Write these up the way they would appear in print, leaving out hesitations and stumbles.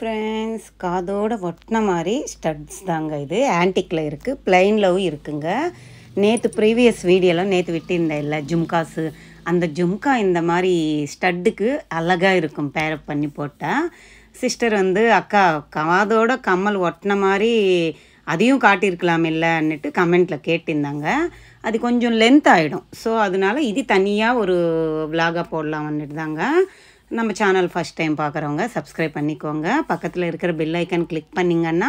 Friends, காதோட ஒட்டின மாதிரி studs தாங்க. இது ஆன்டிக்கில் இருக்குது, பிளைன்லவும் இருக்குங்க. நேற்று ப்ரீவியஸ் வீடியோலாம் நேற்று விட்டிருந்தேன் இல்லை ஜும்காஸு, அந்த ஜும்கா இந்த மாதிரி ஸ்டட்டுக்கு அழகாக இருக்கும் பேரப் பண்ணி போட்டால். சிஸ்டர் அக்கா காதோட கம்மல் ஒட்டின மாதிரி அதையும் காட்டியிருக்கலாம் இல்லைன்னுட்டு கமெண்ட்டில் கேட்டிருந்தாங்க. அது கொஞ்சம் லென்த் ஆகிடும். ஸோ அதனால இது தனியாக ஒரு விலாகாக போடலாம் வந்துட்டு தாங்க. நம்ம சேனல் ஃபஸ்ட் டைம் பார்க்குறவங்க சப்ஸ்கிரைப் பண்ணிக்கோங்க. பக்கத்தில் இருக்கிற பெல் ஐக்கன் கிளிக் பண்ணிங்கன்னா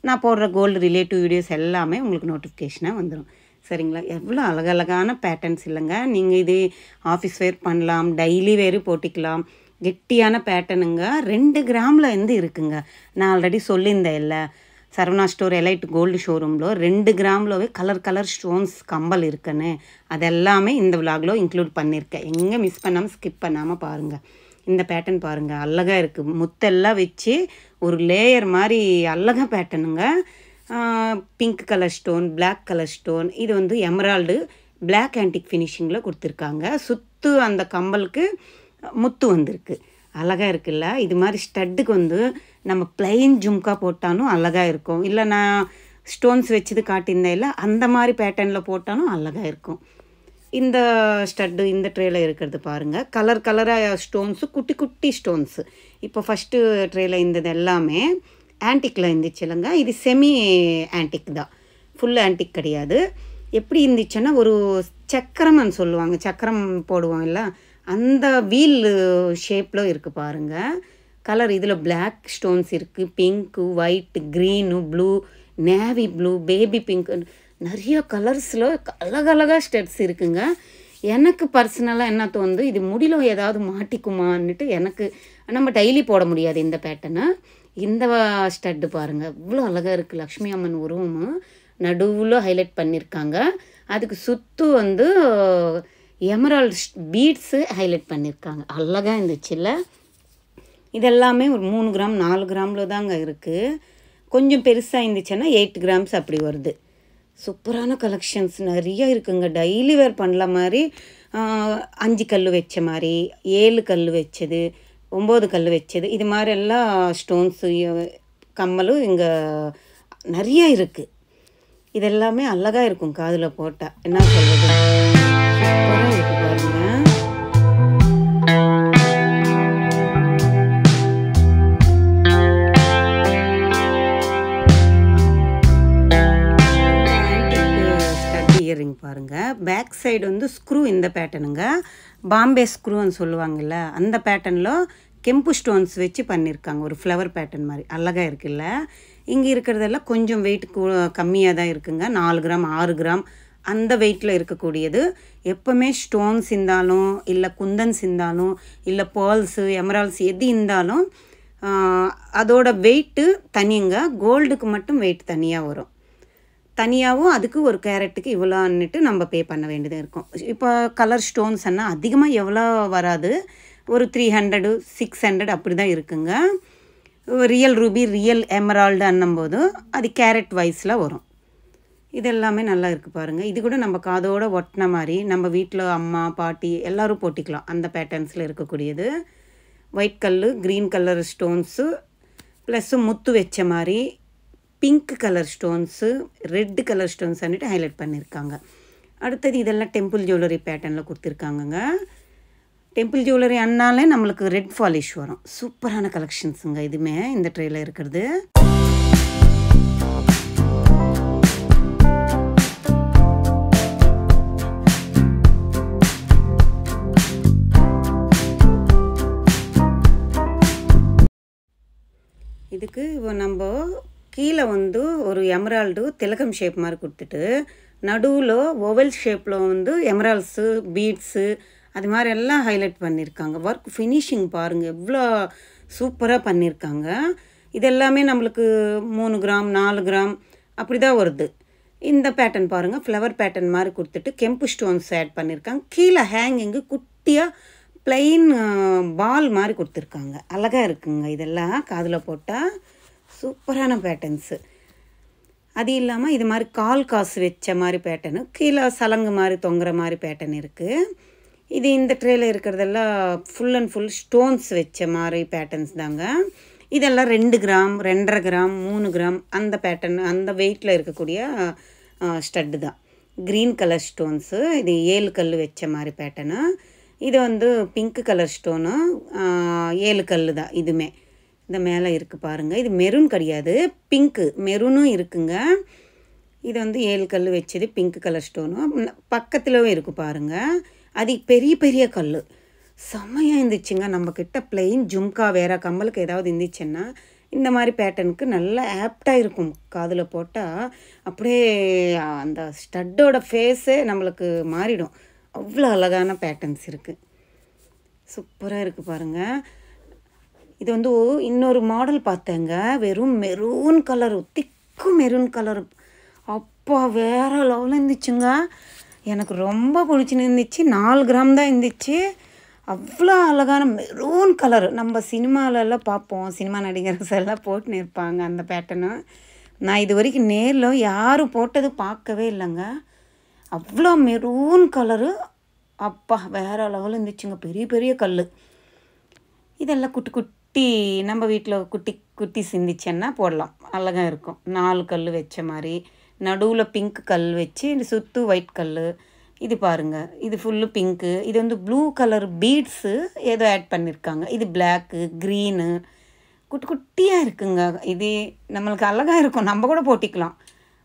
நான் போடுற கோல்டு ரிலேட்டிவ் வீடியோஸ் எல்லாமே உங்களுக்கு நோட்டிஃபிகேஷனாக வந்துடும். சரிங்களா? எவ்வளோ அழகழகான பேட்டர்ன்ஸ் இல்லைங்க. நீங்கள் இது ஆஃபீஸ் வேர் பண்ணலாம், டெய்லி வேறு போட்டிக்கலாம். கெட்டியான பேட்டர்னுங்க. 2 கிராமில் இருக்குங்க. நான் ஆல்ரெடி சொல்லியிருந்தேன் இல்லை, சரவணா ஸ்டோர் எலைட் கோல்டு ஷோரூமில் 2 கிராம்லவே கலர் ஸ்டோன்ஸ் கம்பல் இருக்குன்னு. அதெல்லாமே இந்த விலாகில் இன்க்ளூட் பண்ணியிருக்கேன். எங்கே மிஸ் பண்ணாமல் ஸ்கிப் பண்ணாமல் பாருங்கள். இந்த பேட்டர்ன் பாருங்கள், அழகாக இருக்குது. முத்தெல்லாம் வச்சு ஒரு லேயர் மாதிரி அழகாக பேட்டர்னுங்க. Pink colour stone, black colour stone. இது எமரால்டு பிளாக் ஆன்டிக் ஃபினிஷிங்கில் கொடுத்துருக்காங்க. சுற்று அந்த கம்பலுக்கு முத்து வந்திருக்கு. அழகாக இருக்குல்ல? இது மாதிரி ஸ்டட்டுக்கு நம்ம பிளைன் ஜும்கா போட்டாலும் அழகாக இருக்கும். இல்லை நான் ஸ்டோன்ஸ் வச்சது காட்டியிருந்தேன் இல்லை, அந்த மாதிரி பேட்டர்னில் போட்டாலும் அழகாக இருக்கும். இந்த ஸ்டட்டு இந்த ட்ரேயில் இருக்கிறது பாருங்கள், கலராக ஸ்டோன்ஸு, குட்டி குட்டி ஸ்டோன்ஸு. இப்போ ஃபஸ்ட்டு ட்ரேயில் இருந்தது எல்லாமே ஆன்டிக்கில் இருந்துச்சு இல்லைங்க. இது செமி ஆன்டிக் தான், ஃபுல் ஆன்டிக் கிடையாது. எப்படி இருந்துச்சுன்னா ஒரு சக்கரம்னு சொல்லுவாங்க, சக்கரம் போடுவோம் இல்லை, அந்த வீல் ஷேப்பில் இருக்குது பாருங்கள். கலர் இதில் பிளாக் ஸ்டோன்ஸ் இருக்குது, pink, white, green, blue, navy blue, baby pink, நிறைய கலர்ஸில் அழகழகாக ஸ்டெட்ஸ் இருக்குங்க. எனக்கு பர்சனலாக என்ன தோணுது, இது முடியல ஏதாவது மாட்டிக்குமான்னுட்டு. எனக்கு நம்ம டெய்லி போட முடியாது இந்த பேட்டர்னை. இந்த ஸ்டட்டு பாருங்கள், இவ்வளோ அழகாக இருக்குது. லக்ஷ்மி அம்மன் உருவமும் நடுவில் ஹைலைட் பண்ணியிருக்காங்க. அதுக்கு சுற்று எமரால்ட் பீட்ஸு ஹைலைட் பண்ணியிருக்காங்க. அழகாக இருந்துச்சுல்ல? இதெல்லாமே ஒரு 3 கிராம் 4 கிராமில் தாங்க இருக்குது. கொஞ்சம் பெருசாக இருந்துச்சுன்னா 8 கிராம்ஸ் அப்படி வருது. சூப்பரான கலெக்ஷன்ஸ் நிறைய இருக்குங்க. டெய்லி வேர் பண்ணல மாதிரி 5 கல் வச்ச மாதிரி, 7 கல் வச்சது, 9 கல் வச்சது, இது மாதிரி எல்லாம் ஸ்டோன்ஸு கம்மலும் இங்கே நிறைய இருக்குது. இதெல்லாமே அழகாக இருக்கும் காதில் போட்டால். என்ன சொல்கிறது, சூப்பராக இருக்குது பாருங்கள். இயரிங் பாருங்கள். பேக் சைடு ஸ்க்ரூ இந்த பேட்டர்னுங்க. பாம்பே ஸ்க்ரூன்னு சொல்லுவாங்கள்ல, அந்த பேட்டர்னில் கெம்பு ஸ்டோன்ஸ் வச்சு பண்ணியிருக்காங்க. ஒரு ஃப்ளவர் பேட்டர்ன் மாதிரி அழகாக இருக்குல்ல? இங்கே இருக்கிறதெல்லாம் கொஞ்சம் வெயிட் கம்மியாக தான் இருக்குங்க. 4 கிராம் 6 கிராம் அந்த வெயிட்டில் இருக்கக்கூடியது. எப்போவுமே ஸ்டோன்ஸ் இருந்தாலும் இல்லை குந்தன்ஸ் இருந்தாலும் இல்லை பேர்ல்ஸு எமரால்ஸ் எது இருந்தாலும் அதோட வெயிட்டு தனிங்க. கோல்டுக்கு மட்டும் வெயிட் தனியாக வரும். தனியாகவும் அதுக்கு ஒரு கேரட்டுக்கு இவ்வளோன்னுட்டு நம்ம பே பண்ண வேண்டியதாக இருக்கும். இப்போ கலர் ஸ்டோன்ஸ் எல்லாம் அதிகமாக எவ்வளோ வராது, ஒரு 300 600 அப்படி தான் இருக்குங்க. ரியல் ரூபி ரியல் எமரால்டு அன்னும்போது அது கேரட் வைஸில் வரும். இதெல்லாமே நல்லா இருக்குது பாருங்கள். இது கூட நம்ம காதோட ஒட்டின மாதிரி நம்ம வீட்டில் அம்மா பாட்டி எல்லோரும் போட்டிக்கலாம். அந்த பேட்டர்ன்ஸில் இருக்கக்கூடியது. ஒயிட் கல், க்ரீன் கலர் ஸ்டோன்ஸு ப்ளஸ்ஸு முத்து வச்ச மாதிரி, pink colour stones, red colour stones அன்னிட்டு ஹைலைட் பண்ணியிருக்காங்க. அடுத்தது இதெல்லாம் டெம்பிள் ஜுவல்லரி பேட்டர்னில் கொடுத்துருக்காங்கங்க. டெம்பிள் ஜுவல்லரி அண்ணாலே நம்மளுக்கு ரெட் ஃபாலிஷ் வரும். சூப்பரான கலெக்ஷன்ஸுங்க இதுவுமே இந்த ட்ரேயில் இருக்கிறது. இதுக்கு நம்ம கீழே ஒரு எமரால்டு திலகம் ஷேப் மாதிரி கொடுத்துட்டு நடுவில் ஓவல் ஷேப்பில் எமரால்ஸு பீட்ஸு அது மாதிரி எல்லாம் ஹைலைட் பண்ணியிருக்காங்க. ஒர்க் ஃபினிஷிங் பாருங்கள், எவ்வளோ சூப்பராக பண்ணியிருக்காங்க. இதெல்லாமே நம்மளுக்கு 3 கிராம் 4 கிராம் அப்படி தான் வருது. இந்த பேட்டர்ன் பாருங்கள், ஃப்ளவர் பேட்டர்ன் மாதிரி கொடுத்துட்டு கெம்பு ஸ்டோன்ஸ் ஆட் பண்ணியிருக்காங்க. கீழே ஹேங்கிங்கு குட்டியாக ப்ளைன் பால் மாதிரி கொடுத்துருக்காங்க. அழகாக இருக்குங்க. இதெல்லாம் காதில் போட்டால் சூப்பரான பேட்டர்ன்ஸு. அது இல்லாமல் இது மாதிரி காசு வச்ச மாதிரி பேட்டர்னு, கீழே சலங்கு மாதிரி தொங்குற மாதிரி பேட்டர்ன் இருக்குது. இது இந்த ட்ரேயில் இருக்கிறதெல்லாம் ஃபுல் அண்ட் ஃபுல் ஸ்டோன்ஸ் வச்ச மாதிரி பேட்டர்ன்ஸ் தாங்க. இதெல்லாம் 2 கிராம் 2.5 கிராம் 3 கிராம் அந்த பேட்டர்ன் அந்த வெயிட்டில் இருக்கக்கூடிய ஸ்டட்டு தான். Green colour stones. இது 7 கல் வச்ச மாதிரி பேட்டர்னு. இது வந்து பிங்க் கலர் ஸ்டோனு 7 கல் தான் இதுவுமே. இந்த மேலே இருக்குது பாருங்கள். இது மெரூன் கிடையாது, பிங்க்கு மெரூனும் இருக்குங்க. இது வந்து 7 கல் வச்சது பிங்க் கலர் ஸ்டோனும் பக்கத்துலவும் இருக்குது பாருங்கள். அது பெரிய பெரிய கல் செம்மையாக இருந்துச்சுங்க. நம்மக்கிட்ட பிளெயின் ஜும்கா வேறு கம்மலுக்கு ஏதாவது இருந்துச்சுன்னா இந்த மாதிரி பேட்டர்னுக்கு நல்லா ஆப்டாக இருக்கும். காதில் போட்டால் அப்படியே அந்த ஸ்டட்டோட ஃபேஸே நம்மளுக்கு மாறிடும். அவ்வளோ அழகான பேட்டர்ன்ஸ் இருக்குது. சூப்பராக இருக்குது பாருங்கள். இது வந்து இன்னொரு மாடல் பார்த்தேங்க. வெறும் மெரூன் கலரு, திக்கு மெரூன் கலரு. அப்பா வேறு லெவலில் இருந்துச்சுங்க. எனக்கு ரொம்ப பிடிச்சிருந்துச்சு. 4 கிராம் தான் இருந்துச்சு. அவ்வளோ அழகான மெரூன் கலரு. நம்ம சினிமாலெல்லாம் பார்ப்போம், சினிமா நடிகர்கள் எல்லாம் போட்டுன்னு இருப்பாங்க அந்த பேட்டர்னு. நான் இது வரைக்கும் நேரில் யாரும் போட்டது பார்க்கவே இல்லைங்க. அவ்வளோ மெரூன் கலரு. அப்பா வேறு லெவலில் இருந்துச்சுங்க. பெரிய பெரிய கல். இதெல்லாம் குட்டி குட்டி நம்ம வீட்டில் குட்டி குட்டி சிந்திச்சேன்னா போடலாம், அழகாக இருக்கும். 4 கல் வச்ச மாதிரி நடுவில் பிங்க் கல் வச்சு இது சுற்று ஒயிட் கல். இது பாருங்கள், இது ஃபுல்லு பிங்க்கு. இது வந்து ப்ளூ கலர் பீட்ஸு ஏதோ ஆட் பண்ணியிருக்காங்க. இது பிளாக்கு க்ரீனு குட்டி குட்டியாக இருக்குங்க. இது நம்மளுக்கு அழகாக இருக்கும், நம்ம கூட போட்டிக்கலாம்.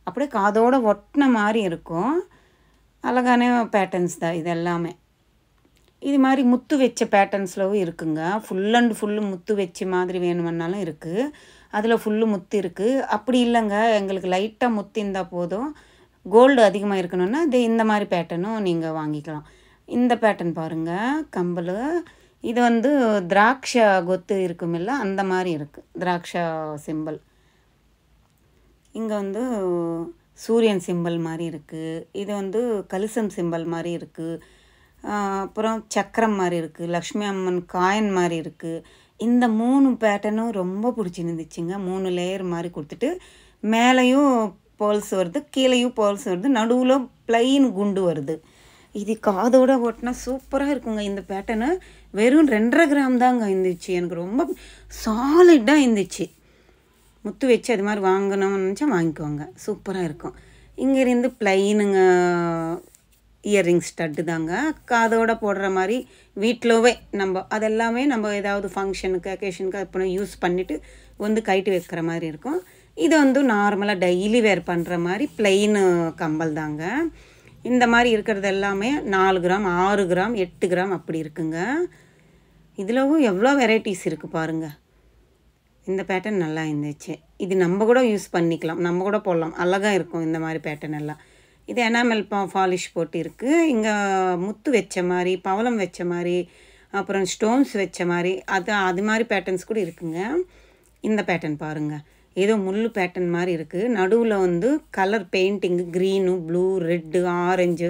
அப்படியே காதோடு ஒட்டின மாதிரி இருக்கும். அழகான பேட்டர்ன்ஸ் தான் இது எல்லாமே. இது மாதிரி முத்து வச்ச பேட்டர்ன்ஸ்லவும் இருக்குங்க. ஃபுல் அண்ட் ஃபுல்லு முத்து வச்ச மாதிரி வேணுமென்னாலும் இருக்குது. அதில் ஃபுல்லு முத்து இருக்குது. அப்படி இல்லைங்க, எங்களுக்கு லைட்டாக முத்து இருந்தால் போதும், கோல்டு அதிகமாக இருக்கணும்னா இந்த மாதிரி பேட்டர்னும் நீங்கள் வாங்கிக்கலாம். இந்த பேட்டர்ன் பாருங்கள் கம்பல். இது வந்து திராட்சை கொத்து இருக்குமில்ல, அந்த மாதிரி இருக்குது. திராட்சை சிம்பிள். இங்கே வந்து சூரியன் சிம்பிள் மாதிரி இருக்குது. இது வந்து கலிசம் சிம்பிள் மாதிரி இருக்குது. அப்புறம் சக்கரம் மாதிரி இருக்குது. லக்ஷ்மி அம்மன் காயின் மாதிரி இருக்குது. இந்த 3 பேட்டர்னும் ரொம்ப பிடிச்சிருந்துச்சுங்க. 3 லேயர் மாதிரி கொடுத்துட்டு மேலேயும் பேர்ல்ஸ் வருது, கீழேயும் பேர்ல்ஸ் வருது, நடுவில் ப்ளைன் குண்டு வருது. இது காதோட ஓட்டினா சூப்பராக இருக்குங்க. இந்த பேட்டர்னு வெறும் 2.5 கிராம் தாங்க இருந்துச்சு. எனக்கு ரொம்ப சாலிடாக இருந்துச்சு. முத்து வச்சு அது மாதிரி வாங்கணும்னு நினச்சா வாங்கிக்குவாங்க, சூப்பராக இருக்கும். இங்கேருந்து ப்ளைனுங்க இயர்ரிங் ஸ்டட்டு தாங்க. காதோட போடுற மாதிரி வீட்டிலவே நம்ம அதெல்லாமே நம்ம ஏதாவது ஃபங்க்ஷனுக்கு அக்கேஷனுக்கு அப்போ யூஸ் பண்ணிவிட்டு வந்து கைட்டு வைக்கிற மாதிரி இருக்கும். இது வந்து நார்மலாக டெய்லி வேர் பண்ணுற மாதிரி ப்ளைனு கம்பல் தாங்க. இந்த மாதிரி இருக்கிறது எல்லாமே 4 கிராம் 6 கிராம் 8 கிராம் அப்படி இருக்குங்க. இதிலவும் எவ்வளோ வெரைட்டிஸ் இருக்குது பாருங்கள். இந்த பேட்டர்ன் நல்லா இருந்துச்சு. இது நம்ம கூட யூஸ் பண்ணிக்கலாம், நம்ம கூட போடலாம், அழகாக இருக்கும் இந்த மாதிரி பேட்டர்ன் எல்லாம். இது எனாமல் பாலிஷ் போட்டு இருக்குது. இங்கே முத்து வச்ச மாதிரி, பவளம் வச்ச மாதிரி, அப்புறம் ஸ்டோன்ஸ் வச்ச மாதிரி அது மாதிரி பேட்டர்ன்ஸ் கூட இருக்குங்க. இந்த பேட்டர்ன் பாருங்கள், ஏதோ முள் பேட்டர்ன் மாதிரி இருக்குது. நடுவில் வந்து colour painting green blue red orange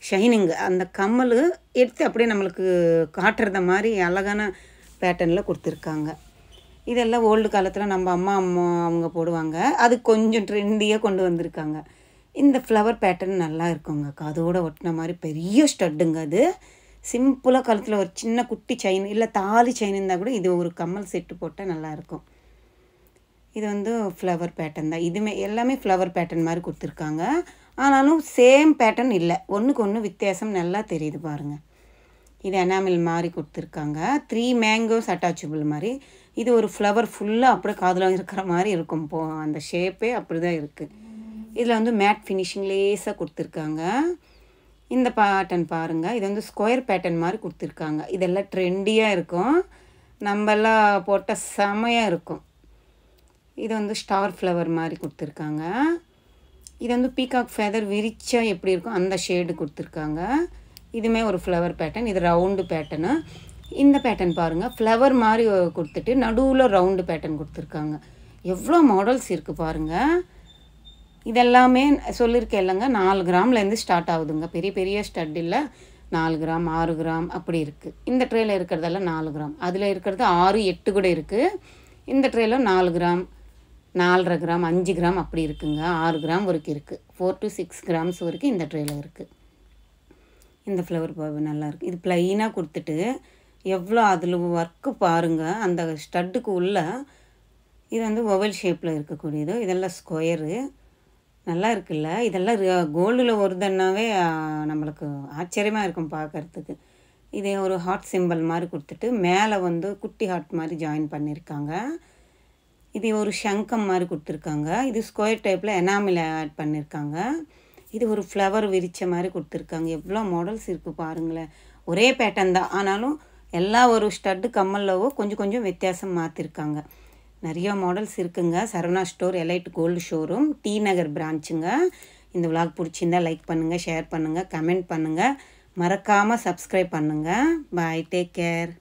shining அந்த கம்மல் எடுத்து அப்படியே நம்மளுக்கு காட்டுறத மாதிரி அழகான பேட்டர்னில் கொடுத்துருக்காங்க. இதெல்லாம் ஓல்டு காலத்தில் நம்ம அம்மா அவங்க போடுவாங்க. அது கொஞ்சம் ட்ரெண்டியாக கொண்டு வந்திருக்காங்க. இந்த ஃப்ளவர் பேட்டர்ன் நல்லா இருக்குங்க. காதோட ஒட்டின மாதிரி பெரிய ஸ்டட்டுங்க. அது சிம்பிளாக கழுத்தில் ஒரு சின்ன குட்டி செயின் இல்லை தாலி செயின் இருந்தால் கூட இது ஒரு கம்மல் செட்டு போட்டால் நல்லாயிருக்கும். இது வந்து ஃப்ளவர் பேட்டர்ன் தான். இதுவுமே எல்லாமே ஃப்ளவர் பேட்டர்ன் மாதிரி கொடுத்துருக்காங்க. ஆனாலும் சேம் பேட்டர்ன் இல்லை, ஒன்றுக்கு ஒன்று வித்தியாசம் நல்லா தெரியுது பாருங்கள். இது எனாமில் மாதிரி கொடுத்துருக்காங்க. 3 மேங்கோஸ் அட்டாச்சபிள் மாதிரி. இது ஒரு ஃப்ளவர் ஃபுல்லாக அப்படியே காதில் இருக்கிற மாதிரி இருக்கும். அந்த ஷேப்பே அப்படி தான் இருக்குது. இதில் வந்து மேட் ஃபினிஷிங் லேஸாக கொடுத்துருக்காங்க. இந்த பேட்டர்ன் பாருங்கள், இது வந்து ஸ்கொயர் பேட்டர்ன் மாதிரி கொடுத்துருக்காங்க. இதெல்லாம் ட்ரெண்டியாக இருக்கும், நம்மெல்லாம் போட்டால் செமையாக இருக்கும். இது வந்து ஸ்டார் ஃப்ளவர் மாதிரி கொடுத்துருக்காங்க. இது வந்து பீகாக் ஃபெதர் விரிச்சா எப்படி இருக்கும் அந்த ஷேடு கொடுத்துருக்காங்க. இதுவுமே ஒரு ஃப்ளவர் பேட்டர்ன். இது ரவுண்டு பேட்டர்னு. இந்த பேட்டர்ன் பாருங்கள், ஃப்ளவர் மாதிரி கொடுத்துட்டு நடுவில் ரவுண்டு பேட்டர்ன் கொடுத்துருக்காங்க. எவ்வளோ மாடல்ஸ் இருக்குது பாருங்கள். இதெல்லாமே சொல்லியிருக்கேன் இல்லைங்க, 4 கிராம்லேருந்து ஸ்டார்ட் ஆகுதுங்க. பெரிய பெரிய ஸ்டட் இல்லை, 4 கிராம் 6 கிராம் அப்படி இருக்குது. இந்த ட்ரேயில் இருக்கிறதெல்லாம் 4 கிராம், அதில் இருக்கிறது 6 8 கூட இருக்குது. இந்த ட்ரேயில் 4 கிராம் 4.5 கிராம் 5 கிராம் அப்படி இருக்குங்க. 6 கிராம் வரைக்கும் இருக்குது. 4 to 6 கிராம்ஸ் வரைக்கும் இந்த ட்ரேயில் இருக்குது. இந்த ஃப்ளவர் நல்லாயிருக்கு. இது ப்ளைனாக கொடுத்துட்டு எவ்வளோ அதில் ஒர்க்கு பாருங்கள். அந்த ஸ்டட்டுக்கு உள்ள இது வந்து ஓவல் ஷேப்பில் இருக்கக்கூடியது. இதெல்லாம் ஸ்கொயரு. நல்லா இருக்குல்ல. இதெல்லாம் கோல்டில் வருதுன்னாவே நம்மளுக்கு ஆச்சரியமாக இருக்கும் பார்க்கறதுக்கு. இது ஒரு ஹார்ட் சிம்பல் மாதிரி கொடுத்துட்டு மேலே வந்து குட்டி ஹார்ட் மாதிரி ஜாயின் பண்ணியிருக்காங்க. இது ஒரு சங்கம் மாதிரி கொடுத்துருக்காங்க. இது ஸ்கொயர் டைப்பில் எனாமில் ஆட் பண்ணியிருக்காங்க. இது ஒரு ஃப்ளவர் விரித்த மாதிரி கொடுத்துருக்காங்க. எவ்வளோ மாடல்ஸ் இருக்குது பாருங்களேன். ஒரே பேட்டர்ன் தான், ஆனாலும் எல்லா ஒரு ஸ்டட்டு கம்மல்லவோ கொஞ்சம் கொஞ்சம் வித்தியாசம் மாற்றிருக்காங்க. நிறைய மாடல்ஸ் இருக்குங்க. Saravana store elite gold showroom, T Nagar பிரான்ச்சுங்க. இந்த விளாக் பிடிச்சிருந்தால் லைக் பண்ணுங்கள், ஷேர் பண்ணுங்கள், கமெண்ட் பண்ணுங்கள், மறக்காமல் சப்ஸ்கிரைப் பண்ணுங்கள். பாய், டேக் கேர்.